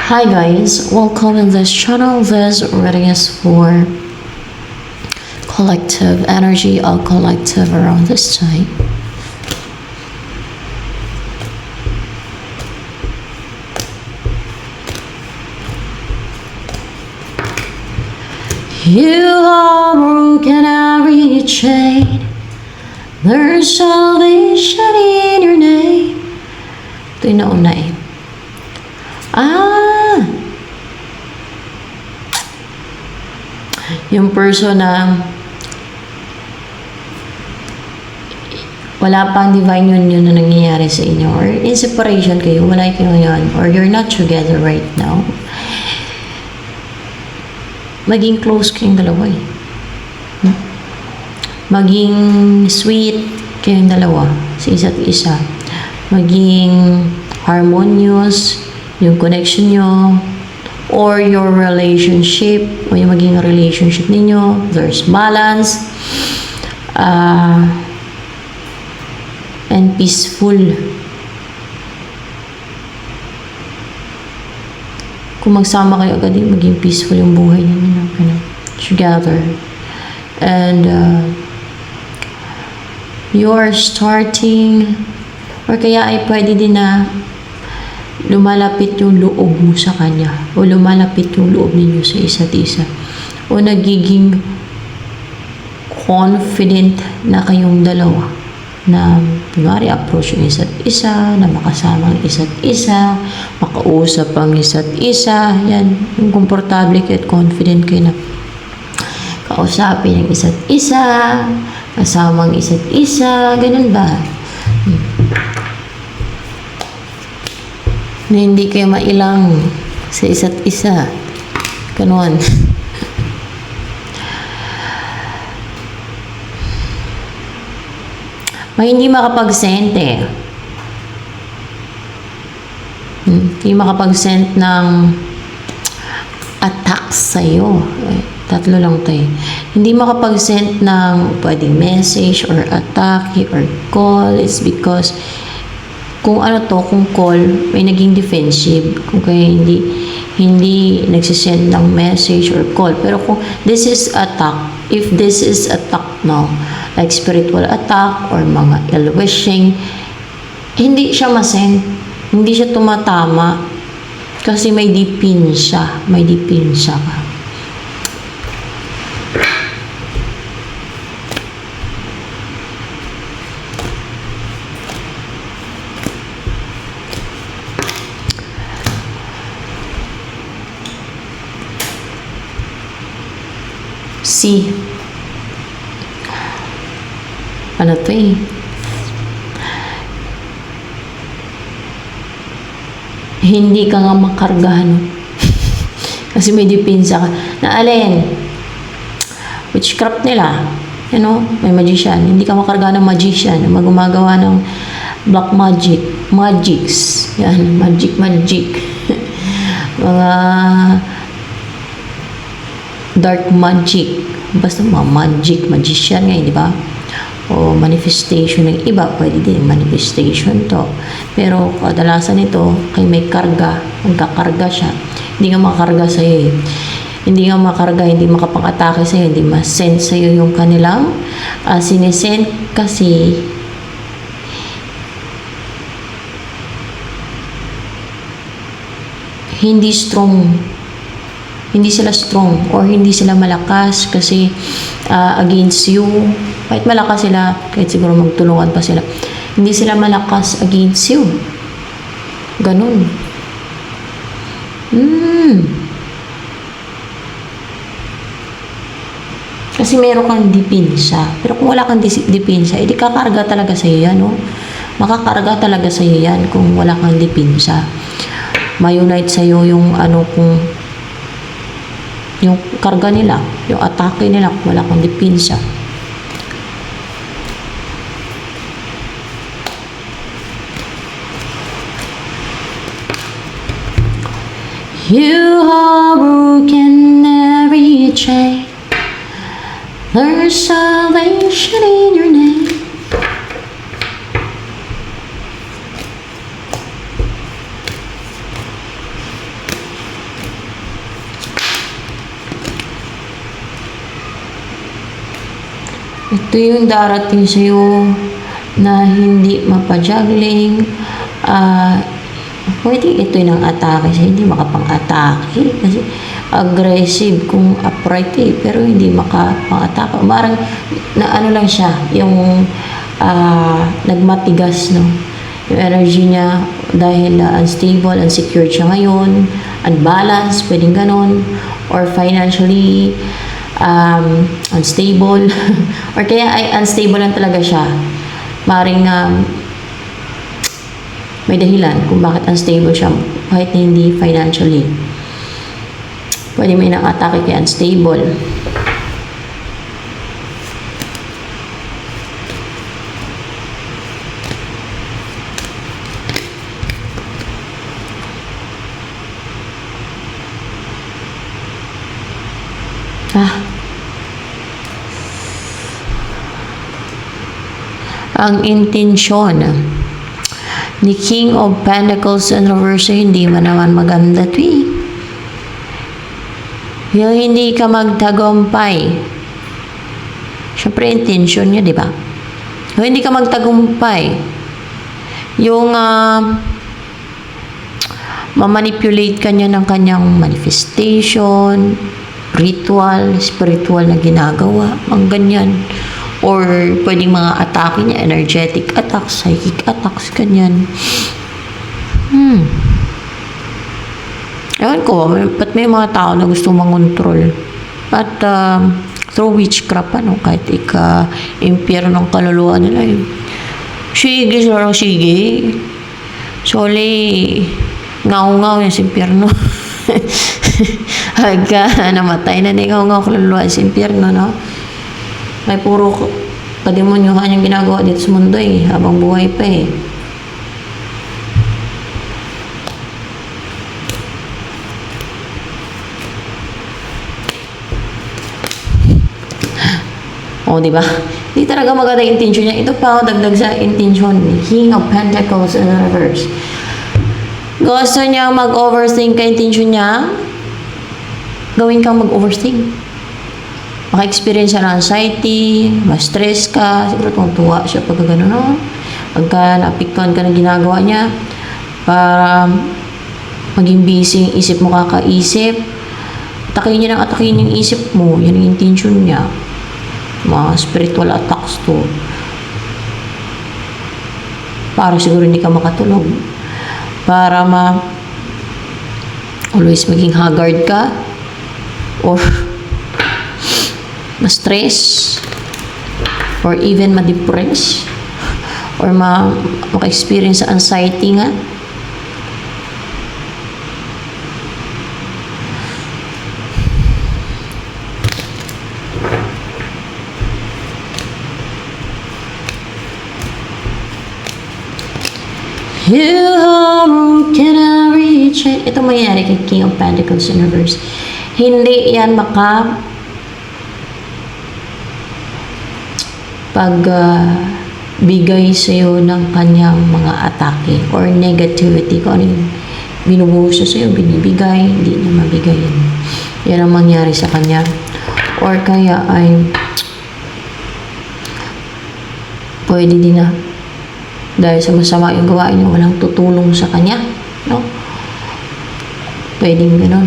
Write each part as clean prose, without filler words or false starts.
Hi guys, welcome in this channel. This reading is for collective energy or collective around this time. You are broken every chain. There's salvation in your name. Ito yung nauna eh. Yung person na wala pang divine union na nangyayari sa inyo, or in separation kayo, wala kayo ngayon, or you're not together right now, maging close kayong dalawa eh. Maging sweet kayong dalawa sa isa't isa. Maging harmonious yung connection nyo, or your relationship, o yung maging relationship ninyo, there's balance, and peaceful. Kung magsama kayo agad, maging peaceful yung buhay ninyo, together. And you are starting, or kaya ay pwede din na lumalapit yung loob mo sa kanya, o lumalapit yung loob ninyo sa isa't isa, o nagiging confident na kayong dalawa na kunwari approach yung isa't isa, na makasama ang isa't isa, makausap ang isa't isa. Yan, yung komportable kayo at confident kayo na kausapin ang isa't isa, kasama ang isa't isa, ganun ba? Na hindi kayo mailang sa isa't isa. Ganon. May hindi makapag-send eh. Hindi makapag-send ng attack sa'yo. Tatlo lang to eh. Hindi makapag-send ng pwedeng message or atake or call. It's because kung kung call, may naging defensive. Kung kaya hindi nagsisend ng message or call. Pero kung this is attack, if this is attack now, like spiritual attack or mga ill-wishing, hindi siya masend. Hindi siya tumatama. Kasi may dipin siya. May dipin siya ka. See, ano to eh? Hindi ka nga makargahan. Kasi may depensa ka. Na alin? Witchcraft nila. You know, may magician. Hindi ka makargahan ng magician. Gumagawa ng black magic. Magics. Yan, magic. Mga dark magic. Basta mga magic, magician nga, di ba? O manifestation ng iba, pwede din manifestation to. Pero kadalasan ito, kay may karga, magkakarga siya. Hindi nga makakarga sa'yo eh. Hindi nga makarga, hindi makapang-atake sa'yo, hindi ma-send sa'yo yung kanilang sinesend kasi hindi sila strong or hindi sila malakas kasi against you. Kahit malakas sila, kahit siguro magtulungan pa sila, hindi sila malakas against you. Ganun. Kasi meron kang dipinsa. Pero kung wala kang dipinsa, edi kakarga talaga sa'yo yan, no? Makakarga talaga sa'yo yan kung wala kang dipinsa. Ma-unite sa'yo yung yung karga nila, yung atake nila kung wala kang dipinsa. You are broken every chain. There's salvation in your name. Ito yung darating sa'yo na hindi mapajuggling. Pwede ito yung atake sa'yo, hindi makapang-atake. Kasi aggressive kung upright pero hindi makapang-atake. Marang na ano lang siya, yung nagmatigas, no? Yung energy niya dahil unstable, unsecured siya ngayon, unbalanced, pwedeng ganon, or financially unstable, or kaya ay unstable lang talaga siya. Maring may dahilan kung bakit unstable siya, kahit na hindi financially. Pwede may nang-atake kaya unstable. Ang intensyon ni King of Pentacles in reverse, hindi man naman maganda ito eh. Yung hindi ka magtagumpay. Siyempre, intensyon niya, di ba? Yung hindi ka magtagumpay. Yung mamanipulate ka niya ng kanyang manifestation, ritual, spiritual na ginagawa, ang ganyan. Or pwedeng mga atake niya, energetic attacks, psychic attacks, ganyan. Ewan ko, ba't may mga tao na gusto mangontrol? At through witchcraft, kahit impyerno ng kaluluwa nila yun. Sige, sarang sige. Soli, ngaw-ngaw yung impyerno. Hagka namatay na ngaw-ngaw kaluluwa yung impyerno, no? May puro kademonyohan yung ginagawa dito sa mundo habang buhay pa di ba? Hindi talaga maganda yung intention niya. Ito pa, dagdag sa intention ni King of Pentacles in reverse. Gusto niya mag-overthink ka intention niya, gawin kang mag-overthink. Maka-experience siya ng anxiety, ma-stress ka, siguro tuwa siya pag gano'n, no? Pagka naapektuhan ka ng ginagawa niya, para maging busy yung isip mo kakaisip, atakin niya ng atakin yung isip mo, yan yung intention niya. Mga spiritual attacks to. Para siguro hindi ka makatulog. Para always maging haggard ka, or ma-stress, or even ma-depress, or maka-experience sa anxiety nga. You can reach it. Ito mangyayari kay King of Pentacles in reverse. Hindi yan pagbigay sa'yo ng kanyang mga atake or negativity. Kung ano yung binubuhos siya sa'yo, binibigay, hindi niya mabigay yan. Yan ang mangyari sa kanya. Or kaya ay pwede din na dahil sa masama yung gawain niya, walang tutulong sa kanya. No? Pwedeng ganon.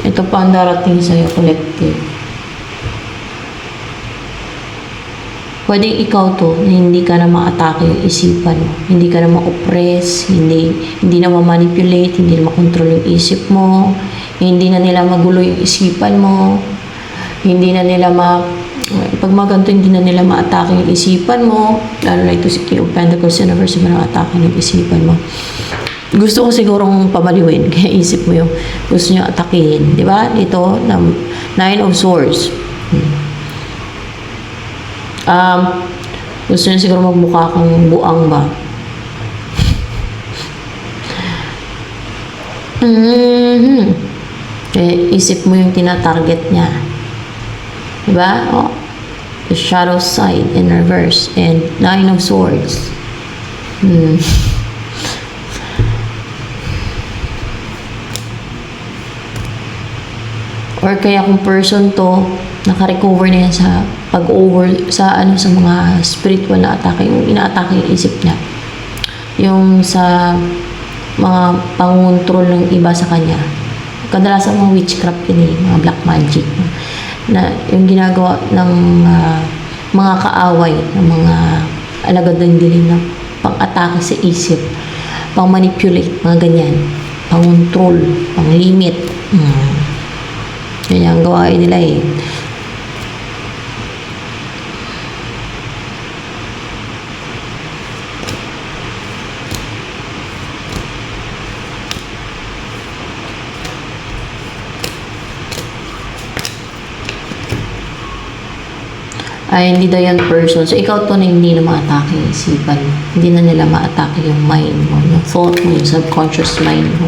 Ito pa ang darating sa'yo, collective. Pwedeng ikaw to, na hindi ka na ma-atake yung isipan mo. Hindi ka na ma-oppress, hindi na ma-manipulate, hindi na ma-control yung isip mo, hindi na nila magulo yung isipan mo, hindi na nila pag maganto, hindi na nila ma-atake yung isipan mo, lalo na ito si King of Pentacles in reverse, na atake yung isipan mo. Gusto ko sigurong pabaliwin, kaya isip mo yung gusto nyo atakihin. Di ba? Dito, Nine of Swords. Gusto nyo siguro magmukha kang buang ba? Kaya isip mo yung tinatarget niya. Di ba? Oh. the shadow side in reverse, and Nine of Swords. Or kaya kung person to, naka-recover na yan sa pag-over, sa mga spiritual na atake, yung ina-atake yung isip niya. Yung sa mga pangontrol ng iba sa kanya. Kadalasan mga witchcraft yun eh, mga black magic. Na yung ginagawa ng mga kaaway, ng mga alagad ng dilim na pang-atake sa isip, pang-manipulate, mga ganyan. Pang-control, pang-limit. Yan ang gawain nila eh. Ay, hindi daw yan person. So, ikaw to na hindi na ma-atake yung isipan mo. Hindi na nila ma-atake yung mind mo, yung thought mo, yung subconscious mind mo.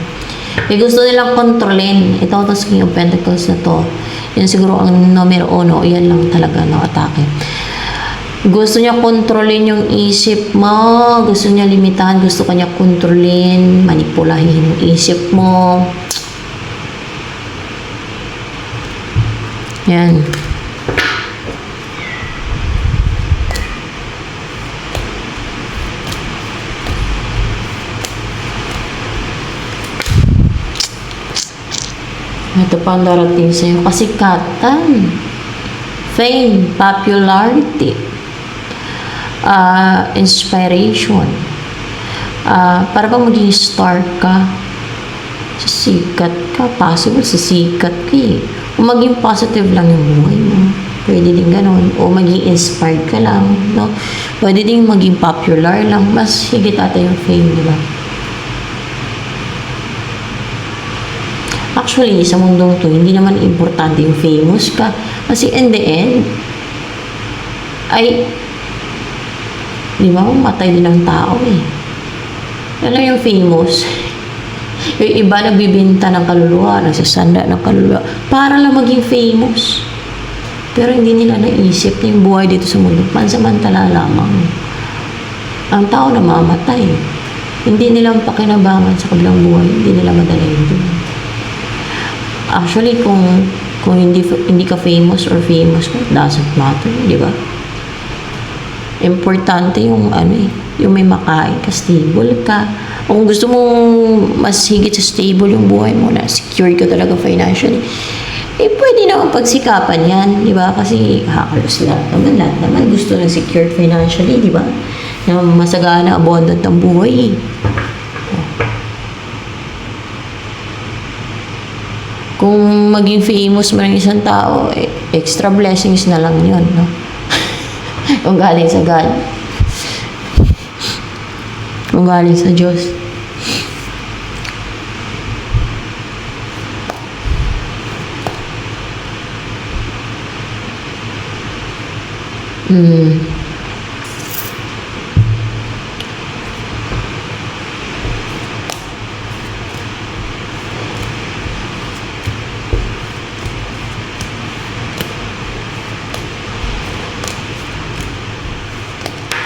Eh, gusto nilang kontrolin. Ito, tas King of Pentacles na to. Yan siguro ang numero 1. Yan lang talaga na atake. Gusto niya kontrolin yung isip mo. Gusto niya limitahan. Gusto kanya kontrolin. Manipulahin yung isip mo. Yan. Ito pa ang darating sa'yo. Kasikatan. Fame. Popularity. Inspiration. Para bang maging star ka. Sisikat ka. Possible sisikat ka eh. O maging positive lang yung buhay mo. Pwede din ganun. O maging inspired ka lang. No? Pwede din maging popular lang. Mas higit ata yung fame, di ba? Actually, sa mundong to, hindi naman importante yung famous ka. Kasi in the end, ay, di ba, matay din ang tao eh. Alam yung famous, yung iba nagbibinta ng kaluluwa, nagsasanda ng kaluluwa, para lang maging famous. Pero hindi nila naisip na yung buhay dito sa mundo, pansamantala lamang. Ang tao na mamatay. Hindi nila pakinabangan sa kabilang buhay, hindi nila madala yun dun. Actually, kung hindi ka famous or famous ka, it doesn't matter, di ba? Importante yung yung may makain ka, stable ka. Kung gusto mo mas higit sa stable yung buhay mo, na secure ka talaga financially, eh pwede naman pagsikapan yan, di ba? Kasi halos lahat naman gusto ng secure financially, di ba? Na masagana, abundant ang buhay eh. Kung maging famous mo ng isang tao, eh, extra blessings na lang yun, no? Kung galing sa God. Kung galing sa Diyos.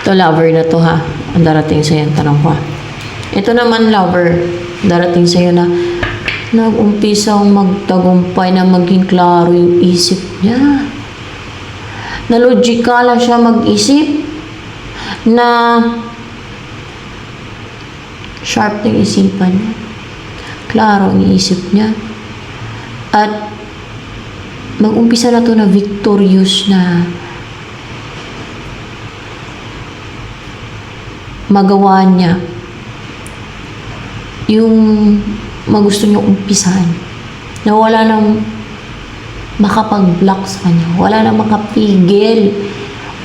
Ito, lover na to ha. Ang darating sa'yo, tanong ko. Ito naman, lover, darating sa'yo na nag-umpisang magtagumpay na maging klaro yung isip niya. Na logikala siya mag-isip. Na sharp ng isipan niya. Klaro ang isip niya. At mag-umpisa na to na victorious na magawa niya yung magusto niyo umpisahan, na wala nang makapag-block sa kanya, wala nang makapigil,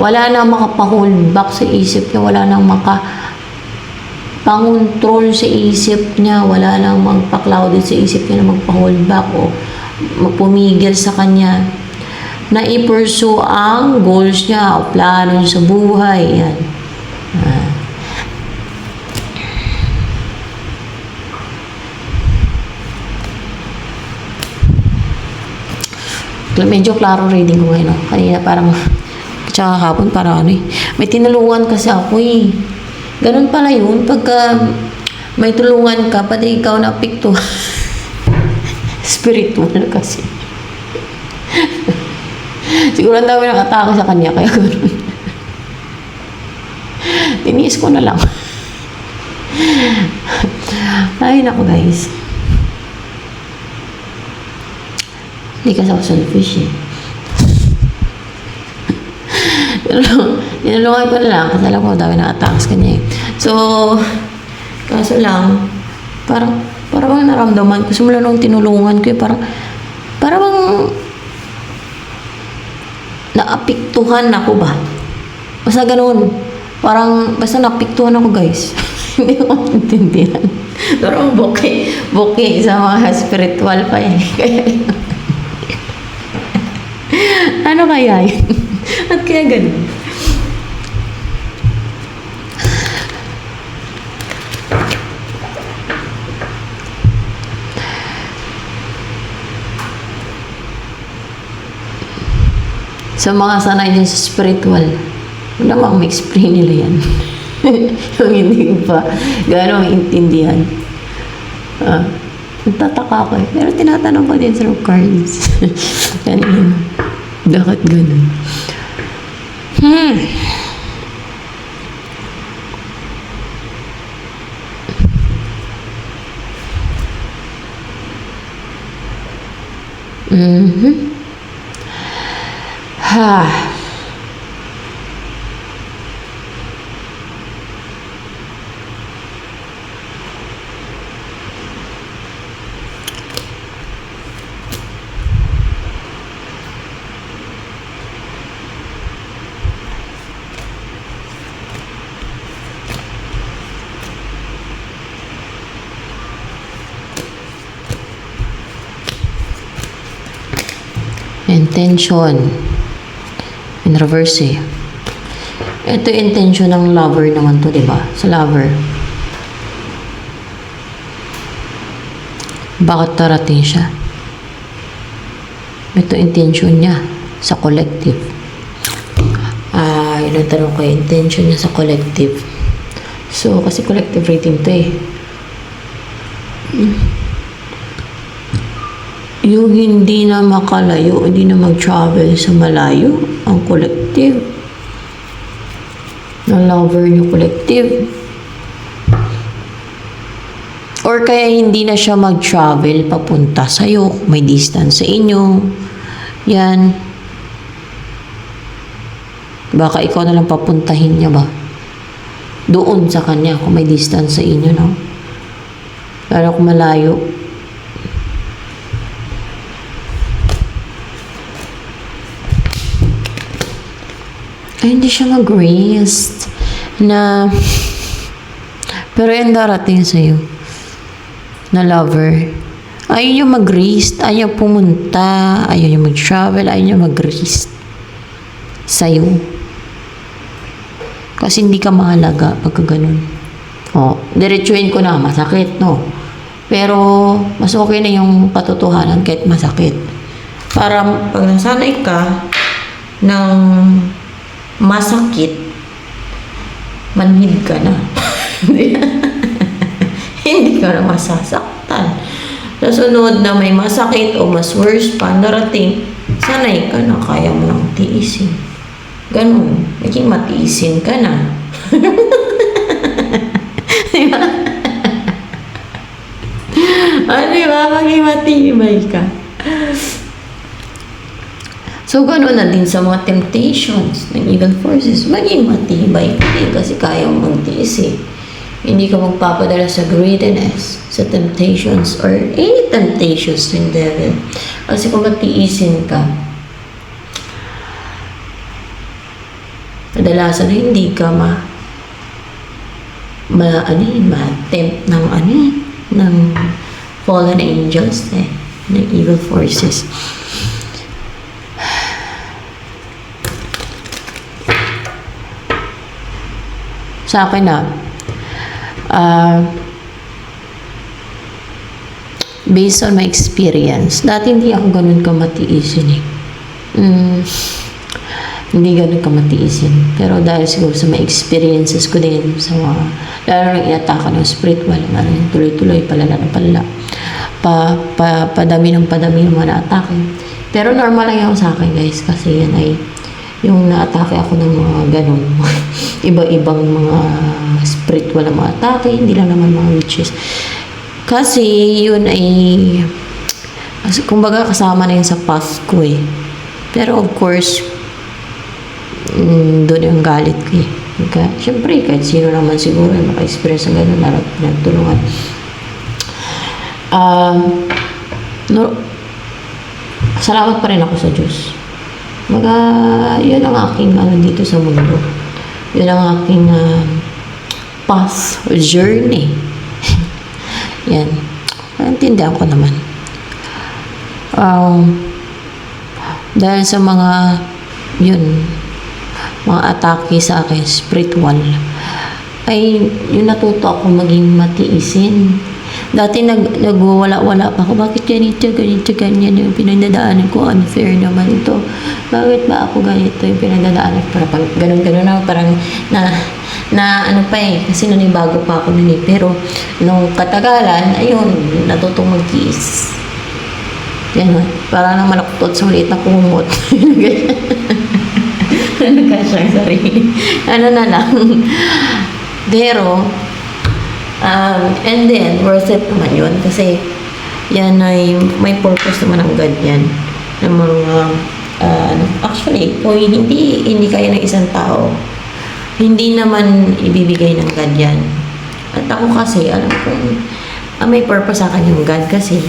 wala nang makapahold back sa isip niya, wala nang pangontrol sa isip niya, wala nang magpa-clouded sa isip niya na magpa-hold back o magpumigil sa kanya na i-pursue ang goals niya o plano niya sa buhay. Yan. Medyo klaro reading ko ngayon. No? Kanina parang Tsaka hapon para ano eh. May tinulungan kasi ako eh. Ganun pala yun. Pagka may tulungan ka, pati ikaw na apekto. Spiritual kasi. Siguro ang dami ng atake sa kanya, kaya ganun. Tiniis ko na lang. Ay, naku guys. Hindi kasi ako selfish eh. Tinulungan ko na lang kasi alam ko dami ng attacks kanya eh. So, kaso lang, parang bang naramdaman ko, simula nung tinulungan ko eh, parang bang naapektuhan ako ba? Basta ganun. Parang, basta naapektuhan ako guys. Hindi ko maintindihan. Pero bokeh sa mga spiritual pa eh. Kaya, ano kaya yun? At kaya ganun. Sa mga sanay dyan sa spiritual, namang ma-explain nila yan. Yung hindi ko pa gano'ng intindihan. Nagtataka ko eh. Pero tinatanong ko din sa cards. Kanina. Bakit ganun? Ha. Intention. In reverse eh. Ito yung intention ng lover naman to, diba? Sa lover. Bakit tarating siya? Ito intention niya sa collective. Yun ang tanong ko, intention niya sa collective. So, kasi collective rating to eh. Yung hindi na makalayo, hindi na mag-travel sa malayo, ang collective. Ng lover niyo collective. Or kaya hindi na siya mag-travel papunta sa'yo, may distance sa inyo. Yan. Baka ikaw na lang papuntahin niya ba? Doon sa kanya, kung may distance sa inyo, no? Pero kung malayo, ay, hindi siya mag-rest na pero yan darating sa'yo na lover. Ayaw niya mag-rest, ayaw pumunta, ayaw niya mag-travel, ayaw niya mag-rest sa'yo. Kasi hindi ka mahalaga pagka ganun. Diretsuhin ko na, masakit, no? Pero mas okay na yung katotohanan kahit masakit. Para pag nasanay ka ng masakit, manhid ka na. Hindi ka na masasaktan. Sa sunod na may masakit o mas worse pa narating, sanay ka na, kaya mo nang tiisin. Ganun. Maging matiisin ka na. Diba? Diba? Maging matibay ka. So, gano'n na din sa mga temptations ng evil forces. Maging matibay ka din kasi kaya mong magtiis eh. Hindi ka magpapadala sa greediness, sa temptations, or any temptations ng devil. Kasi kung matiisin ka, kadalasan hindi ka ma-tempt ng fallen angels ng evil forces. Sa akin based on my experience, dati hindi ako ganun kamatiisin eh. hindi ganun kamatiisin. Pero dahil siguro sa may experiences ko din, sa mga, lalo nang inataka ng spiritual, tuloy-tuloy, palala ng palala, padami ng mga na-atake. Pero normal lang yun sa akin, guys, kasi yan ay, yung na-atake ako ng mga ganun, iba-ibang mga spiritual na mga atake, hindi lang naman mga witches. Kasi, yun ay, kumbaga kasama na yun sa past ko eh. Pero of course, doon yung galit ko eh. Siyempre, kahit sino naman siguro naka-experience ng gano'n, lalo pinagtulungan. Salamat pa rin ako sa Diyos. Yun ang aking dito sa mundo. Yun ang aking path or journey. Yan. Naintindihan ko naman. Dahil sa mga mga atake sa akin, spiritual, ay yung natuto ako maging matiisin. Dati nagwawala-wala pa ako, bakit ganyan yung pinagdadaanan ko, unfair naman ito. Bakit ba ako ganito yung pinagdadaanan ko? Parang ganun-ganun ako, parang ano pa eh, kasi nanibago pa ako nun eh. Pero nung katagalan, ayun, natutong magtiis. Yan, parang nang malaktot sa maliit na kumot. Nagkasyang sarili. Ano na lang. Pero, and then, worth it naman yun. Kasi, yan ay, may purpose naman ang God yan. Ng mga, actually, kung hindi kaya ng isang tao, hindi naman ibibigay ng God yan. At ako kasi, alam kong, may purpose sa akin yung God kasi,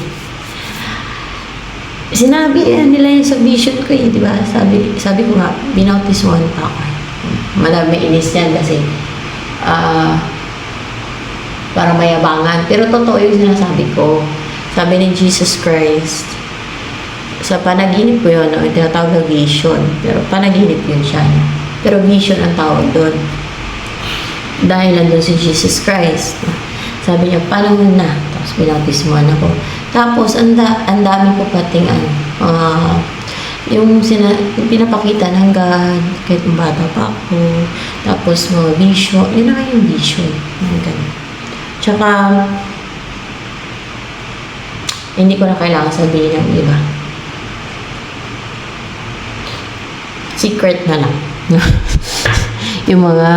sinabi nila yun sa vision ko eh, di ba? Sabi ko nga, binautismuhan pa ako. May inis yan kasi para mayabangan. Pero totoo yung sinasabi ko. Sabi ni Jesus Christ, sa panaginip ko yun, yung tinatawag na vision. Pero panaginip yun siya. Pero vision ang tawag doon. Dahil nandun si Jesus Christ. Sabi niya, panahon na. Tapos binautismuhan ako. Tapos, ang dami ko pating yung pinapakita ng God, kahit yung bata pa ako. Tapos, mga vision. Yun na yung vision. Tsaka, hindi ko na kailangan sabihin ng iba. Secret na lang. Yung mga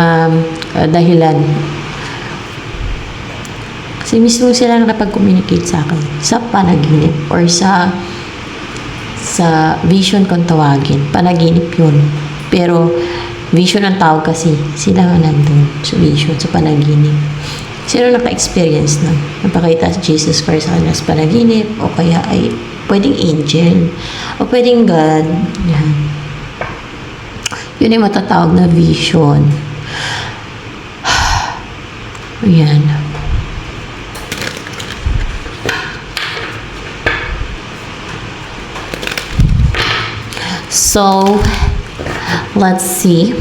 dahilan. Kasi mismo sila nakapag-communicate sa akin sa panaginip or sa vision kung tawagin. Panaginip yun. Pero vision ang tawag kasi sila nga nandun sa vision, sa panaginip. Sino naka-experience nun? Napakita si Jesus Christ sa kanila sa panaginip o kaya ay pwedeng angel o pwedeng God. Yan. Yun ay matatawag na vision. Ayan. So, let's see.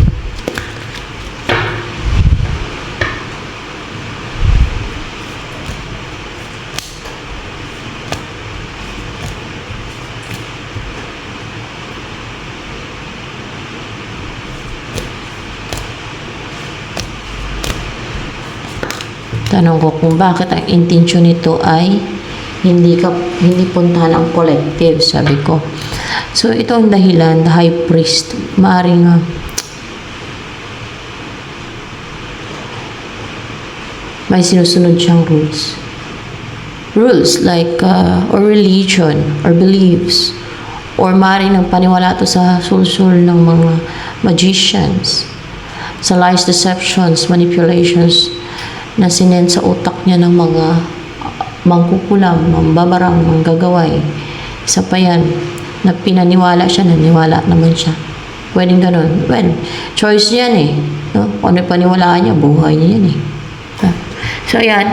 Tanong ko kung bakit ang intensyon nito ay hindi puntahan ang collective, sabi ko. So, ito ang dahilan, the high priest, maaaring may sinusunod siyang rules. Rules like, or religion, or beliefs, or maaaring ng paniwala to sa sulsul ng mga magicians, sa lies, deceptions, manipulations, na sinend sa utak niya ng mga mangkukulam, mambabarang, manggagaway. Isa pa yan, na pinaniwala siya, naniwala naman siya. Pwedeng ganun. Well, choice yan eh. No? Kung ano paniwalaan niya, buhay niya yan eh. So yan,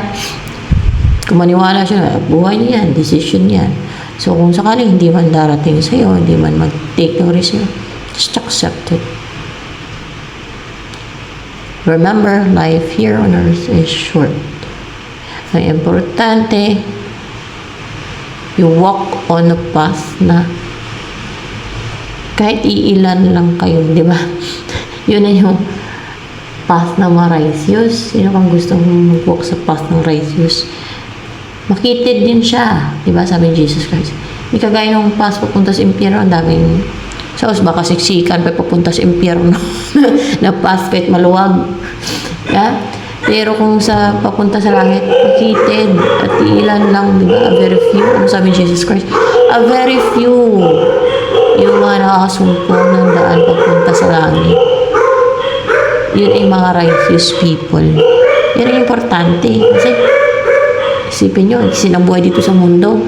kung maniwala siya, buhay niya yan, decision yan. So kung sakaling hindi man darating sa'yo, hindi man mag-take ng risk, just accept it. Remember, life here on earth is short. Ang importante, you walk on a path na Kahit iilan lang kayo, di ba? Yun na yung path ng mga righteous. Sino kang gustong mag-walk sa path ng righteous? Makitid din siya. Di ba? Sabi ni Jesus Christ. Hindi kagaya ng path papunta sa impyerno. Ang daming baka siksikan pa papunta sa impyerno na path kahit maluwag. Yeah? Pero kung sa papunta sa langit, makitid at ilan lang, di ba? A very few. Ano sabi ni Jesus Christ? A very few. Yung mga nakakasumpong ng daan papunta sa langit. Yun ay mga righteous people. Yan ang importante. Kasi, isipin nyo, sinabuhay dito sa mundo.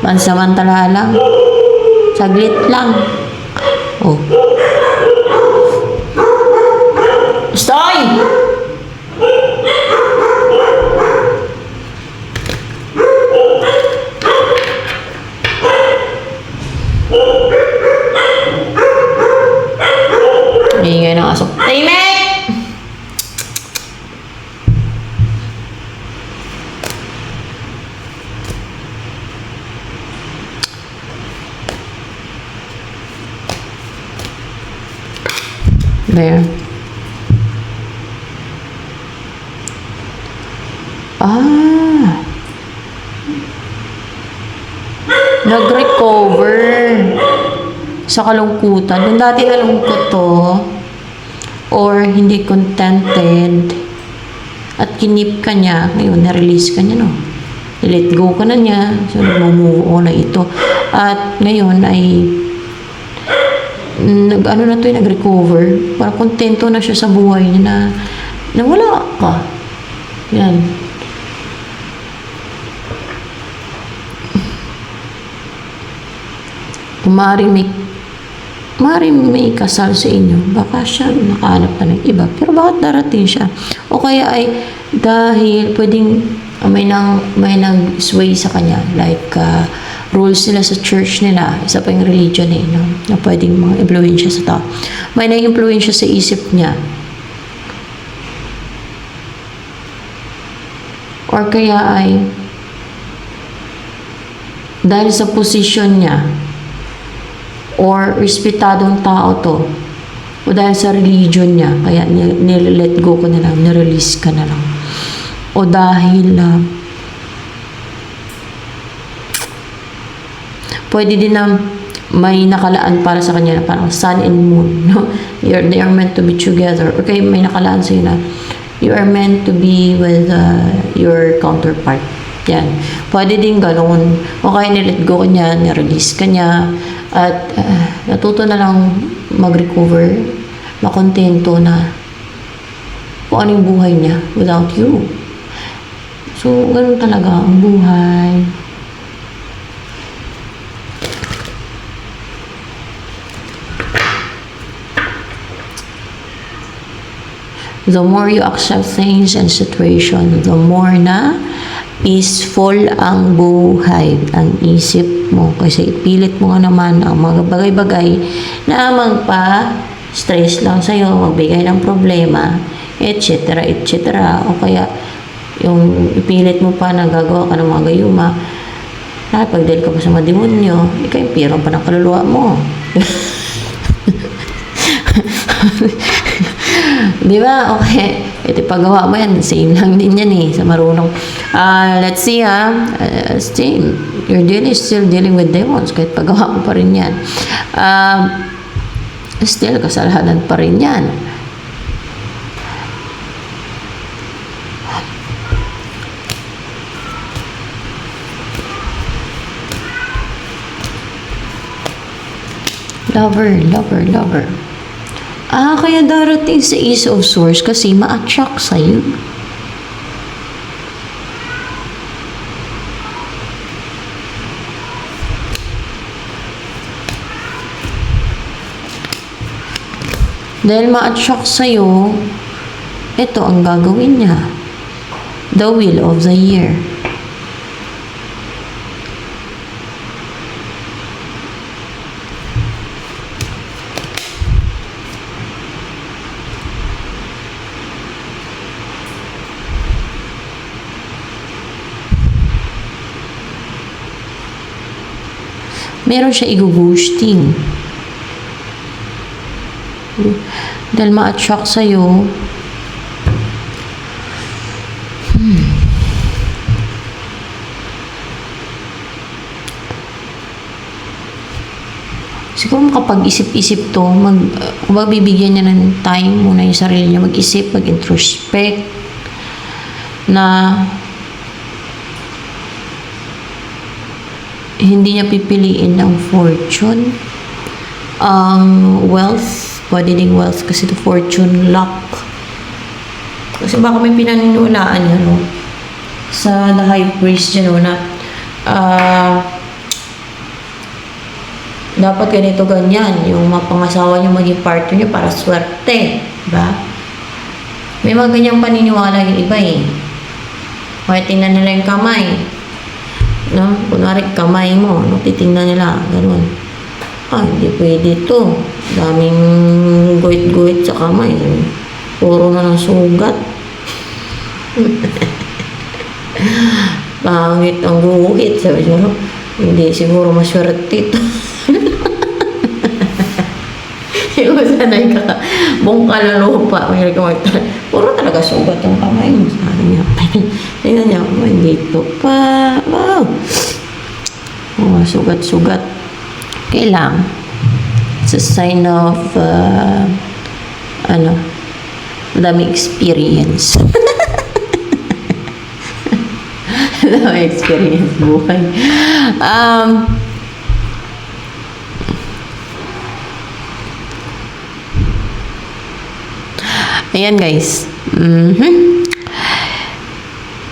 Pansamantala lang. Saglit lang. Oh. Stoy! Ingay ng aso. Tahimik! There. Nag-recover sa kalungkutan. Kung dati nalungkot to, or hindi contented, at kinip ka niya, ngayon, na-release ka niya, no? I-let go ka na niya, so nag-move on na ito. At ngayon ay nag-recover, parang kontento na siya sa buhay niya na wala ka. Yan. Kung maaaring may kasal sa inyo, baka siya nakahanap na ng iba. Pero bakit darating siya? O kaya ay dahil pwedeng may nag-sway sa kanya. Like, rules nila sa church nila. Isa pa yung religion no? Na pwedeng mga impluensya sa tao. May nag-impluensya sa isip niya. Or kaya ay dahil sa position niya, or respetadong tao to, o dahil sa religion niya, kaya nil-let go ko na lang, nirelease ka na lang. O dahil pwede din na may nakalaan para sa kanya na parang sun and moon, no? They are meant to be together. Okay, may nakalaan sa'yo na you are meant to be with your counterpart. Yan. Pwede din ganoon. O kaya nilet go ka niya, nirelease ka niya, at natuto na lang mag-recover, makontento na kung ano yung buhay niya without you. So, ganun talaga ang buhay. The more you accept things and situation, the more na peaceful ang buhay, ang isip mo. Kasi ipilit mo nga naman ang mga bagay-bagay na magpa-stress lang sa'yo, magbigay ng problema, etc. etc. O kaya, yung ipilit mo pa na gagawa ka ng mga gayuma, pagdahil ka pa sa mga demonyo, ika-impiro pa ng kaluluwa mo. Di ba? Okay. Ito paggawa mo yan. Same lang din yan sa marunong. Let's see still, you're still dealing with demons. Kahit paggawa mo pa rin yan. Still, kasalanan pa rin yan. Lover. Kaya darating sa Ace of Swords kasi ma-attract sa'yo. Dahil ma-attract sa'yo, ito ang gagawin niya. The Wheel of the Year. Meron siya i-ghosting. Dahil ma-attract sa'yo. Siguro makapag-isip-isip to, bibigyan niya ng time muna yung sarili niya, mag-isip, mag-introspect, na hindi niya pipiliin ng fortune, wealth, pwede ding wealth kasi to fortune, luck. Kasi baka may pinaniniwalaan niya, no? Sa the high priest niya, no, na dapat ganito ganyan, yung mapangasawa niyo maging partner niyo para swerte, diba? May mga ganyang paniniwala yung iba eh. Kaya tingnan nila yung kamay, no? Kunwari kamay mo, no? Titingnan nila, ganun. Hindi pwede to. Daming guhit-guhit sa kamay. Puro na ng sugat. Pangit ang guhit, sabi niyo, no? Hindi siguro maswerte ito. Yung sanay ka, buong kalulupa, may nagkamagtala. Puro talaga sugat yung kamay mo. Sabi niya, tingnan niya, dito pa. Wow! Sugat-sugat. Kailang. It's a sign of, madaming experience. Madaming experience buhay. Ayan guys.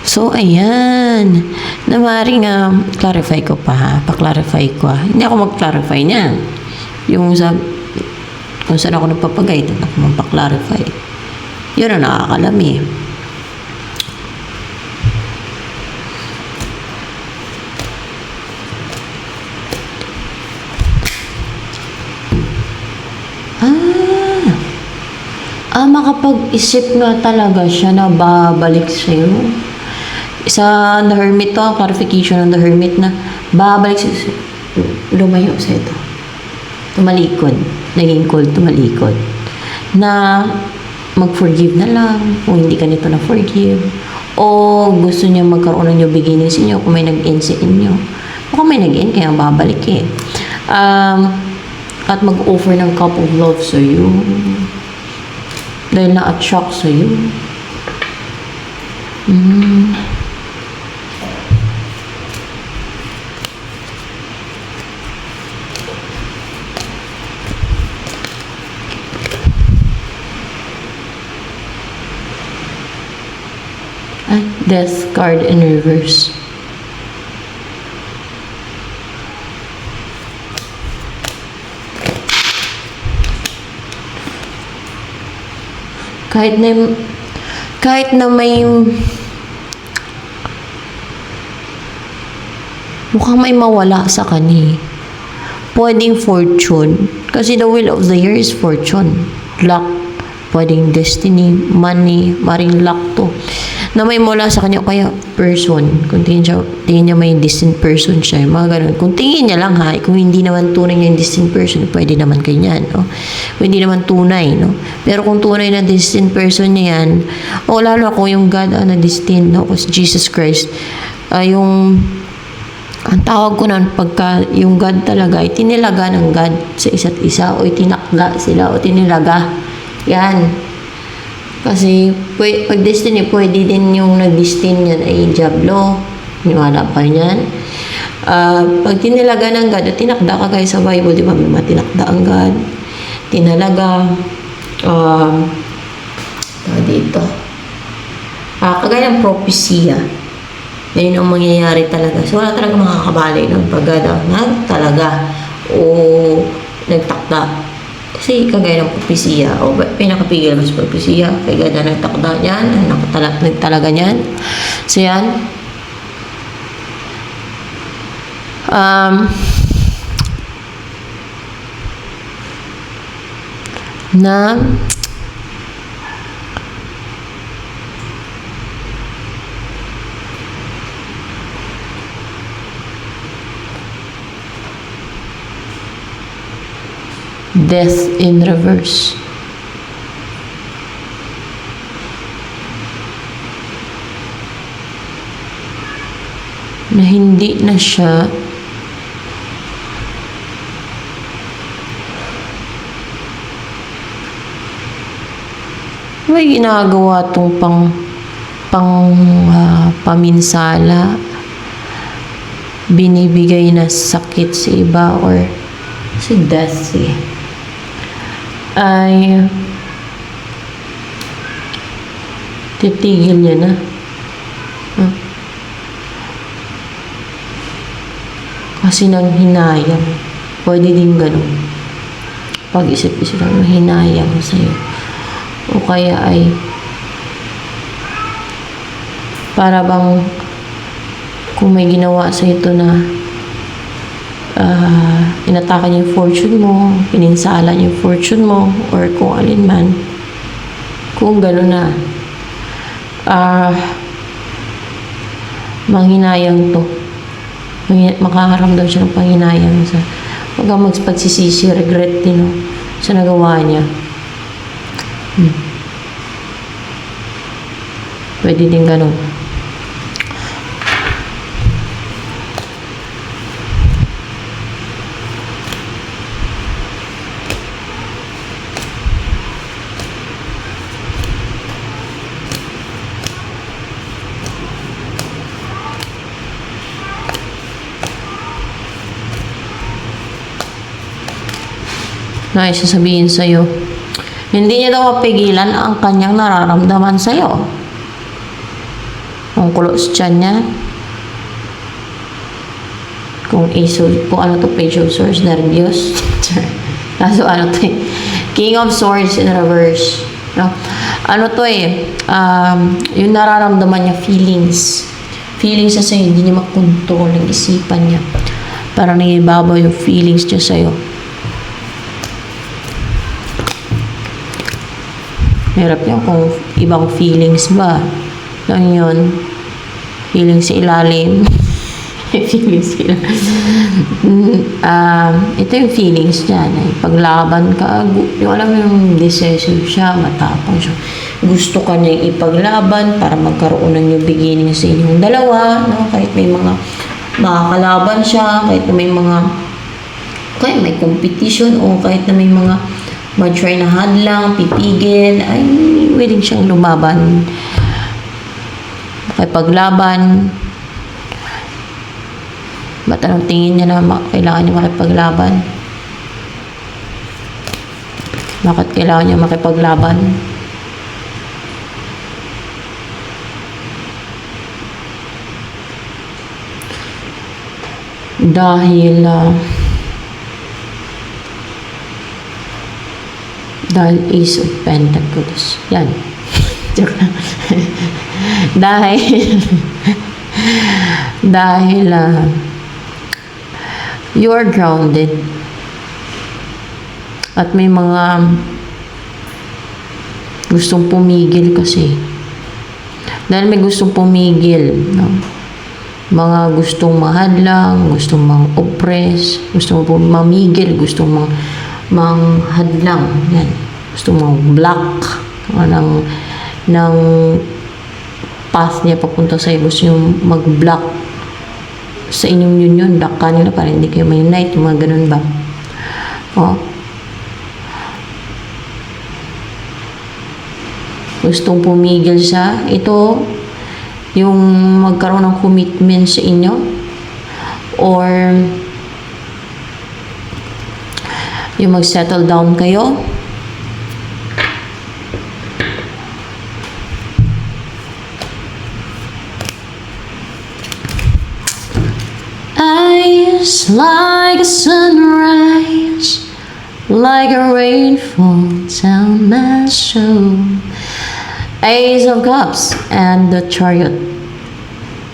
So, ayan. Namaring clarify ko pa ha. Pa-clarify ko ha. Hindi ako mag-clarify niyan. Yung sa kung saan ako nagpapagay, doon ako magpa-clarify. Yun ang nakakalam eh. Makapag-isip nga talaga siya na babalik sa'yo. Sa The Hermit to, clarification ng The Hermit na babalik sa'yo. Lumayo sa ito. Tumalikod. Naging cold, tumalikod. Na mag-forgive na lang kung hindi ka nito na-forgive. O gusto niya magkaroon ng new beginning sa inyo kung may nag-end sa inyo. O kung may nag-end, kaya babalik eh. At mag-offer ng cup of love sa'yo. Dahil na-attract sa'yo. Death card in reverse. Kahit na may mukhang may mawala sa kanya. Pwedeng fortune. Kasi the will of the year is fortune. Luck. Pwedeng destiny, money, maring luck to. Na may mawala sa kanya, kaya person. Kung tingin niya may distant person siya, mga ganun. Kung tingin niya lang ha, kung hindi naman tunay niya yung distant person, pwede naman ganyan, no? Kung hindi naman tunay, no? Pero kung tunay na distant person niya yan, o lalo ako yung God na distant, no? Kasi Jesus Christ, ang tawag ko nun, pagka yung God talaga, itinilaga ng God sa isa't isa, o itinakda sila, o tinilaga. Yan. Kasi, pag destiny, pwede din yung nag-destiny yan ay Diablo. Niwala pa niyan. Pag tinilaga ng God, tinakda ka guys sa Bible, di ba? May matinakda ang God. Tinalaga. Dito. Kagaya ng propesya. Ngayon ang mangyayari talaga. So, wala talaga makakabali ng pag talaga o nagtakda. Kasi kagaya ng propesya, o pinakapigil mo sa propesya, kay ganda nagtakda niyan, nagtalaga niyan. So yan. Na death in reverse. na hindi na siya may ginagawa tong paminsala, binibigay na sakit sa iba or si death ay titigil niya na. Kasi nang hinayang. Pwede din ganun. Pag-isip-isip lang, hinayang sa'yo. O kaya ay para bang kung may ginawa sa ito na inataka niya yung fortune mo, pininsala niya yung fortune mo, or kung alin man. Kung gano'n na, manghinayang to. Makakaramdam siya ng panghinayang sa huwag kang magpagsisisi, regret din sa nagawa niya. Pwede din ganun. Nais sasabihin sa'yo, hindi niya daw mapigilan ang kanyang nararamdaman sa'yo. Kung kulos tiyan niya, kung ano to, Page of Swords, nervyos. Kaso ano to King of Swords in reverse. No? Ano to yung nararamdaman niya, feelings. Feelings niya sa'yo, hindi niya makontrol ng isipan niya. Parang nangibabaw yung feelings niya sa'yo. Hirap yan kung ibang feelings ba. Lang yun. Feelings sa ilalim. Feelings sa ilalim. Ito yung feelings niya. Paglaban ka, yung alam yung decisive siya, matapang siya. Gusto ka niya ipaglaban para magkaroon ng new beginning sa inyong dalawa. No? Kahit may mga makakalaban siya, kahit may may competition, o kahit na may mga mag-try na hadlang, pipigil, ay willing siyang lumaban. Makipaglaban. Ba't anong tingin niya na kailangan niya makipaglaban? Bakit kailangan niya makipaglaban? Dahil Ace of Pentacles. Yan. dahil you are grounded at may mga gustong pumigil kasi. Dahil may gustong pumigil, no? Mga gustong mahadlang, gustong mang-oppress, gustong mamigil, gustong manghadlang. Yan. Gustong mang-block ng path niya papunta sa'yo. Gusto yung mag-block sa inyong union. Block ka nila para hindi kayo may-unite. Yung mga ganun ba? O. Gustong pumigil siya. Ito, yung magkaroon ng commitment sa inyo. Or yung mag-settle down kayo. Eyes like a sunrise, like a rainfall down my soul. Ace of Cups and the Chariot.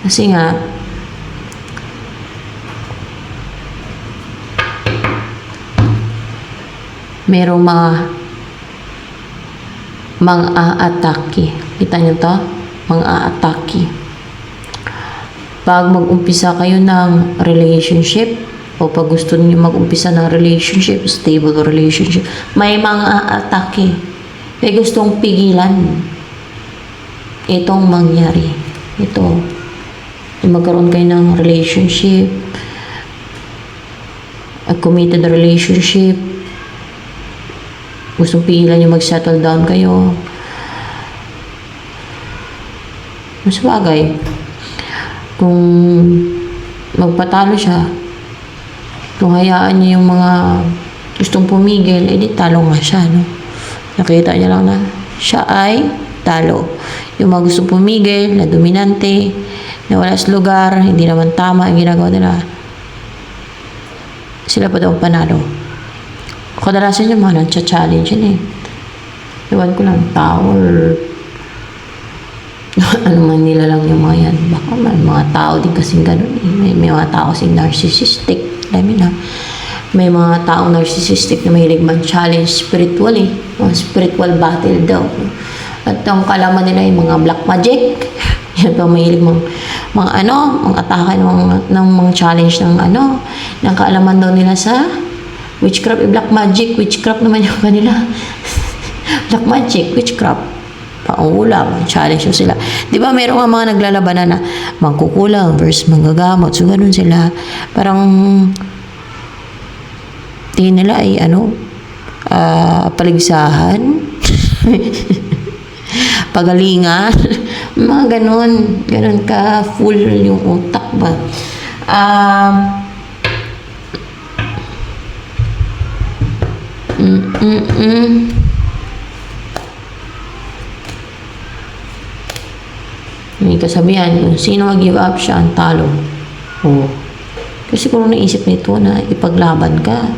Kasi nga, merong mga aatake. Kita niyo to? Mga aatake. Pag mag-umpisa kayo ng relationship, o pag gusto niyo mag-umpisa ng relationship, stable relationship, may mga aatake. May gustong pigilan itong mangyari. Ito yung magkaroon kayo ng relationship, a committed relationship, gustong pigilan yung mag-settle down kayo. Mas bagay, kung magpatalo siya, kung hayaan niya yung mga gustong pumigil, edi talo nga siya, no? Nakita niya lang na siya ay talo. Yung mga gustong pumigil, na dominante, na wala sa lugar, hindi naman tama ang ginagawa nila, sila pa daw ang panalo. Kadalasan yung mga nag-challenge yun eh. Iwan ko lang, tao or ano man nila lang yung mga yan. Baka may mga tao din kasing ganun eh. May mga tao kasing narcissistic. May mga taong narcissistic na mahilig man-challenge spiritual eh. Mga spiritual battle daw. At ang kalaman nila yung mga black magic. Yan pa mahilig mga atake ng mga challenge ng ng kaalaman daw nila sa witchcraft. Black magic, witchcraft naman yung kanila. Black magic, witchcraft. Pangulam, challenge sila. Di ba meron nga mga naglalabanan na mangkukulang versus manggagamot. So, ganun sila. Parang tingin nila ay paligsahan. Pagalingan. Mga ganun. Ganun ka full yung utak ba. May kasabihan, sino mag-give up siya ang talo. Oh. Kasi kung naisip nito na ipaglaban ka,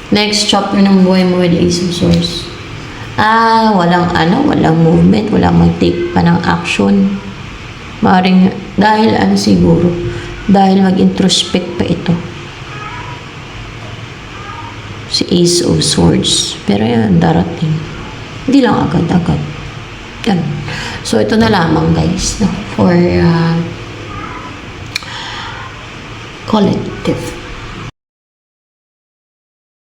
next chapter ng buhay mo with Ace of Swords. Walang movement, walang mag-take pa ng action. Maring dahil siguro, dahil mag-introspect pa ito. Si Ace of Swords. Pero yan, darating. Hindi lang agad-agad. Yan. So, ito na lamang guys, no? For collective